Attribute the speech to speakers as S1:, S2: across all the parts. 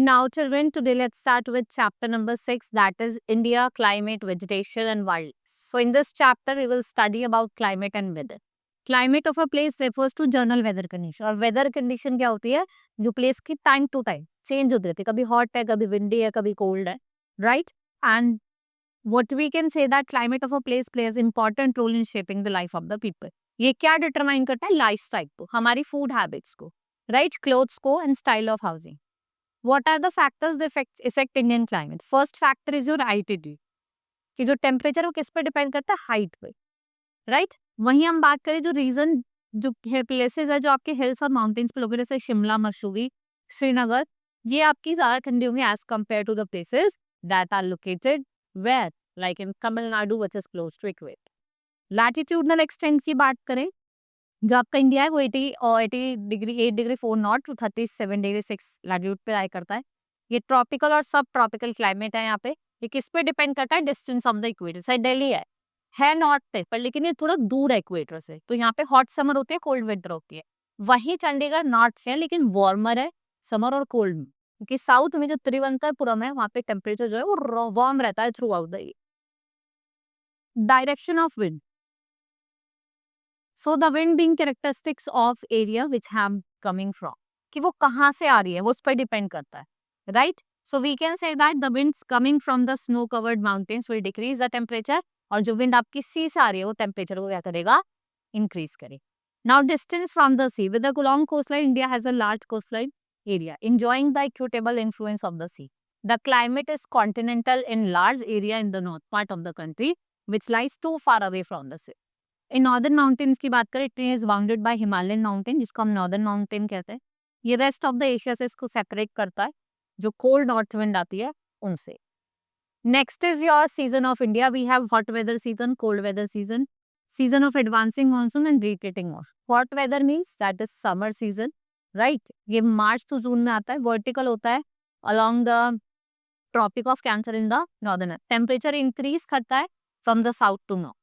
S1: Now, children, today let's start with chapter number 6, that is India, climate, vegetation, and wildlife. So, in this chapter, we will study about climate and weather. Climate of a place refers to general weather condition. और weather condition क्या होती है? जो place की time to time change होती रहती है. कभी hot है, कभी windy है, कभी cold है, right? And what we can say that climate of a place plays important role in shaping the life of the people. ये क्या determine करता है? Lifestyle को, हमारी food habits को, right? Clothes को and style of housing. What are the factors that affect Indian climate? First factor is your altitude. कि जो टेम्परेचर वो किस पे डिपेंड करता है? हाइट पे, राइट? वहीं हम बात करें जो रीजन जो प्लेसेस है जो आपके हिल्स और माउंटेन्स पे लोकेटेड, जैसे शिमला, मसूरी, श्रीनगर, ये आपकी ज्यादा ठंडी होंगी as compare to the places that are located where like in Tamil Nadu which is close to equator. Latitudinal extent की बात करें, जो आपका इंडिया है वो 80 और 80 degree 8 degree 4 north to 37 degree 6 latitude पे लाई करता है. ये ट्रॉपिकल और सब ट्रॉपिकल क्लाइमेट है. यहाँ पे ये किस पे डिपेंड करता है? Distance of the equator. से दिल्ली है नॉर्थ पे पर लेकिन ये थोड़ा दूर है इक्वेटर से, तो यहाँ पे हॉट समर होती है, कोल्ड विंटर होती है. वहीं चंडीगढ़ नॉर्थ पे है लेकिन वार्मर है समर और कोल्ड में, क्योंकि साउथ में जो त्रिवेंद्रपुरम है वहाँ पे टेम्परेचर जो है वो वार्म रहता है through out the year. Direction of wind. So the wind being characteristics of area which have coming from, कि वो कहाँ से आ रही है वो उस पर डिपेंड करता है, right? So we can say that the winds coming from the snow covered mountains will decrease the temperature, और जो wind आपकी sea से आ रही है वो temperature को क्या करेगा? Increase करेगा. Now distance from the sea. With a long coastline, India has a large coastline area enjoying the equitable influence of the sea. The climate is continental in large area in the north part of the country which lies too far away from the sea. In northern mountains की बात करें, it is bounded by Himalayan mountain जिसको हम northern mountain कहते हैं. ये rest of the Asia से इसको सेपरेट करता है, जो कोल्ड नॉर्थ विंड आती है उनसे. Next is your season of India. We have hot weather season, cold weather season, season of advancing monsoon and retreating monsoon. Hot weather means that is summer season, right? ये March to June में आता है, vertical होता है along the tropic of cancer in the northern. Temperature increase करता है from the south to north.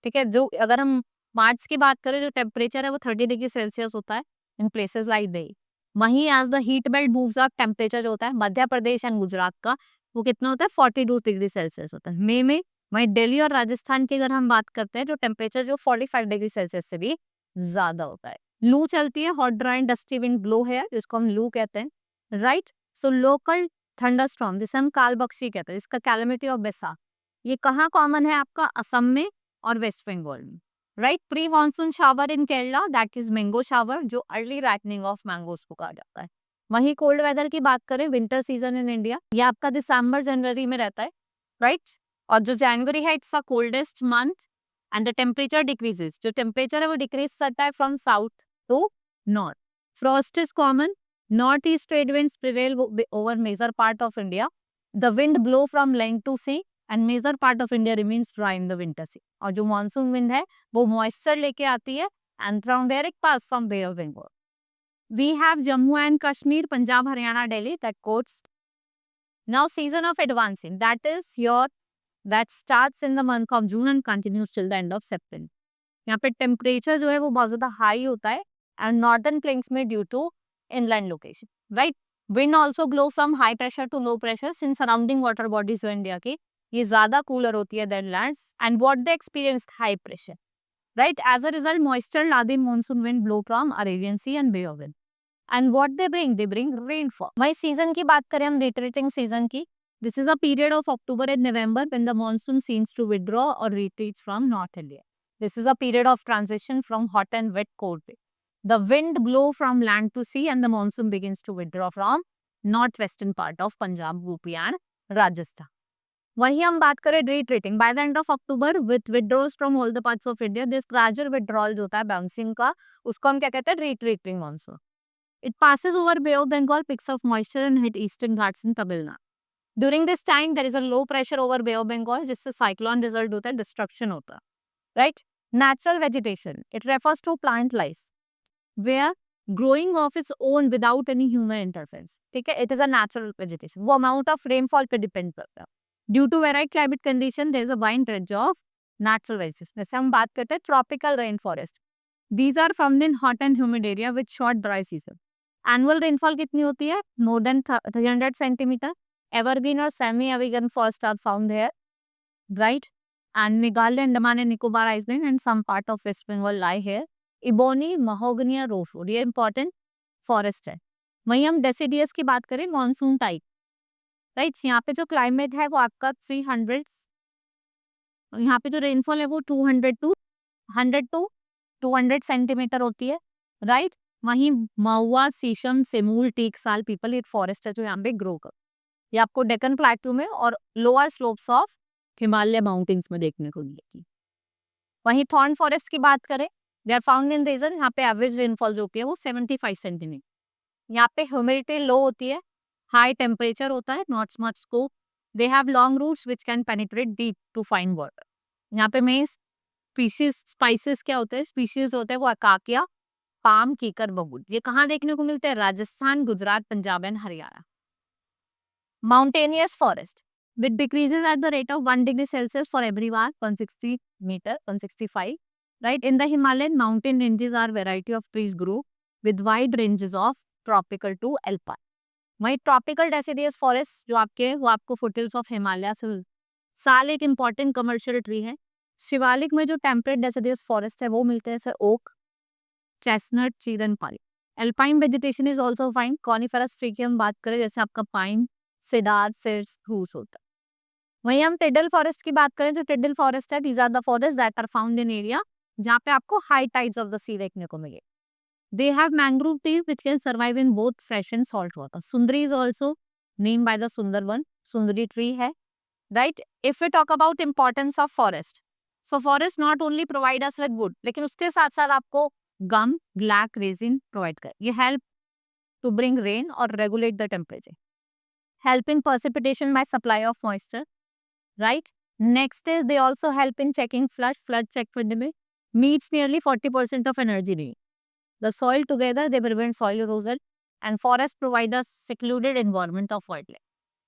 S1: ठीक है, जो अगर हम मार्च की बात करें जो टेम्परेचर है वो 30 डिग्री सेल्सियस होता है इन प्लेसेस लाइक दिल्ली. वहीं as the heat belt moves up, temperature जो होता है मध्य प्रदेश एंड गुजरात का वो कितना होता है? 42 डिग्री सेल्सियस होता है मई में. वहीं दिल्ली और राजस्थान की अगर हम बात करते हैं जो टेम्परेचर जो 45 डिग्री सेल्सियस से भी ज्यादा होता है. लू चलती है, hot dry dusty wind blow है जिसको हम लू कहते हैं, right? So local thunder storm जिसे हम कालबक्षी कहते हैं, इसका कैलेमिटी ऑफ बैसाख, ये कहाँ कॉमन है? आपका असम में और वेस्ट बंगाल में, right? Pre monsoon shower in Kerala that is mango shower, जो अर्ली राइपनिंग ऑफ मैंगोस को कहा जाता है. वहीं कोल्ड वेदर की बात करें, विंटर सीजन इन इंडिया, ये आपका दिसंबर जनवरी में रहता है, राइट? और जो जनवरी है it's a coldest month and the temperature decreases. जो टेम्परेचर है वो डिक्रीज करता है from south to north. Frost is common. North east trade winds prevail over major part of India. The wind blow from land to sea and major part of India remains dry in the winter sea. और जो monsoon wind है वो moisture लेके आती है and from there it pass from Bay of Bengal. We have Jammu and Kashmir, Punjab, Haryana, Delhi that coats. Now season of advancing that is your that starts in the month of June and continues till the end of सितंबर. यहाँ पे temperature जो है वो बहुत ज्यादा high होता है एंड नॉर्दर्न प्लेन्स में due to inland location, right? Wind also blow from high pressure to low pressure since surrounding water bodies India की ये ज्यादा कूलर होती है than lands and what they experience high pressure, right? As a result moisture laden monsoon wind blow from Arabian sea and Bay of Bengal and what they bring rainfall. वही season की बात करें हम रिट्रीटिंग सीजन की, this is a period of October and November when the monsoon seems to withdraw और retreat from north India. This is a period of transition from hot and wet cold. The wind blow from land to sea and the monsoon begins to withdraw from northwestern part of Punjab, UP and Rajasthan. वहीं हम बात करें retreating, by the end of October with withdrawals from all the parts of India, this gradual withdrawal जो होता है bouncing का, उसको हम क्या कहते हैं? retreating monsoon. It passes over Bay of Bengal, picks up moisture and hit eastern Ghats in Tamil Nadu. During this time there is a low pressure over Bay of Bengal जिससे cyclone result होता है, destruction होता है, right? Natural vegetation, it refers to plant life where growing of its own without any human interference. ठीक है, it is a natural vegetation. वो amount of rainfall पे depend करता है. Due to varied climate condition, there is a wide range of natural vegetation. जैसे हम बात करते हैं tropical rain forest, these are found in hot and humid area with short dry season. Annual rainfall कितनी होती है? More than 300 centimetre. एवरग्रीन और semi evergreen forest are found here, right? And Meghalaya, Andaman and Nicobar island and some part of West Bengal lie here. Ebony, mahogany, rosewood, ये important forest है। वहीं हम deciduous की बात करें, मॉनसून टाइप, राइट? यहाँ पे जो क्लाइमेट है वो आपका 300, यहाँ पे जो रेनफॉल है वो 200 टू 200 सेंटीमीटर होती है, राइट? वहीं महुआ, शीशम, सेमूल, टीक, साल, पीपल, ये फॉरेस्ट है जो यहाँ पे ग्रो कर, ये आपको डेक्कन प्लेटू में और lower slopes of Himalaya mountains में देखने को मिलेगी। वहीं थॉर्न फॉरेस्ट की बात करें, they are found in region, यहाँ पे एवरेज रेनफॉल जो की है वो 75 सेंटीमीटर। यहाँ पे ह्यूमिडिटी लो होती है, हाई टेम्परेचर होता है, not much scope, they have long roots which can penetrate deep to find water. यहाँ पे मेन स्पीशीज स्पाइसेस क्या होते हैं, स्पीशीज होते हैं वो अकाकिया, पाम, कीकर, बबूल। ये कहाँ देखने को मिलते हैं? Rajasthan, Gujarat, Punjab and Haryana. Mountainous forest, which decreases at the rate of 1 degree Celsius for every hour, 160 meter, 165, right? In the Himalayan mountain ranges are variety of trees grow with wide ranges of tropical to alpine. वही tropical deciduous forest जो आपके वो आपको foothills of Himalaya से, साल एक important commercial tree है। शिवालिक में जो टेम्परेट डेसिडियस फॉरेस्ट है वो मिलते हैं जैसे ओक, चेस्टनट, चीरन, पाली। Alpine vegetation is also fine. Coniferous tree की हम बात करें जैसे आपका पाइन, सिडार, फिर स्प्रूस होता है। वहीं हम टिडल फॉरेस्ट की बात करें, जो टिडल फॉरेस्ट है, these are the forest that are found in area जहाँ पे आपको high tides of the sea देखने को मिले। They have mangrove trees which can survive in both fresh and salt water. Sundari is also named by the Sundarban, Sundari tree है, right? If we talk about importance of forest, so forest not only provide us with wood, लेकिन उसके साथ साथ आपको गम, black resin provide कर, ये help to bring rain और regulate the temperature, help in precipitation by supply of moisture, right? Next is they also help in checking flood check करने में, meets nearly 40% of energy need. The soil together they prevent soil erosion and forests provide a secluded environment of wildlife.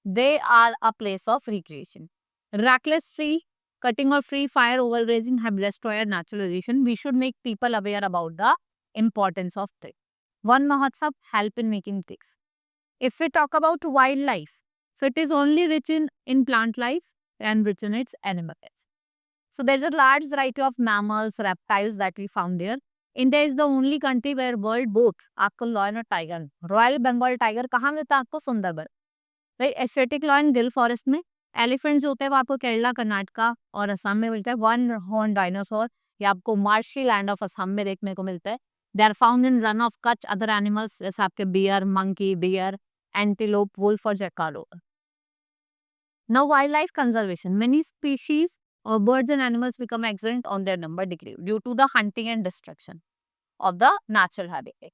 S1: They are a place of recreation. Reckless tree cutting or free fire overgrazing have destroyed natural vegetation. We should make people aware about the importance of tree. One Mahotsav help in making trees. If we talk about wildlife, so it is only rich in plant life and rich in its animal life. So there's a large variety of mammals, reptiles that we found there. India is the only country where world both आपको lion और tiger, royal Bengal tiger कहाँ मिलता है आपको? Sundarban, right? Asiatic lion Gir forest में। Elephant जो होते हैं वो आपको केरला, कर्नाटका और असम में मिलता है। वन हॉर्न डायनासोर ये आपको मार्शी लैंड ऑफ असम में देखने को मिलता है। They are found in Rann of Kutch. Other animals जैसे आपके bear, monkey, bear, antelope, wolf, or jackal. Now, wildlife conservation. Many species of birds and animals become extinct on their number decrease due to the hunting and destruction of the natural habitat.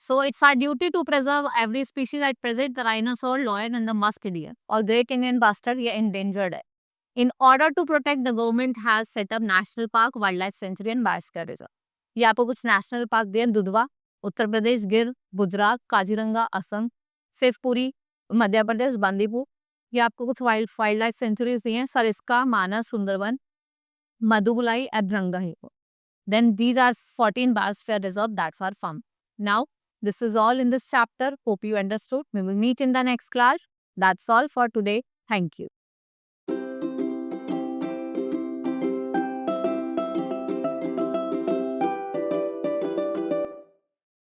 S1: So, it's our duty to preserve every species at present. The rhinoceros, lion, and the musk deer or great Indian bustard are endangered. In order to protect, the government has set up national park, wildlife sanctuary, and biosphere reserve. ये आपको कुछ national park दिए, दुधवा उत्तर प्रदेश, गिर गुजरात, काजीरंगा असम, शिवपुरी मध्य प्रदेश, बांदीपुर, ये आपको कुछ wild life sanctuaries दी हैं, सरिस्का, मानस, सुंदरवन, मधुबुलाई, एब्रंगा है। Then these are 14 biosphere reserve that's our farm. Now, this is all in this chapter. Hope you understood. We will meet in the next class. That's all for today. Thank you.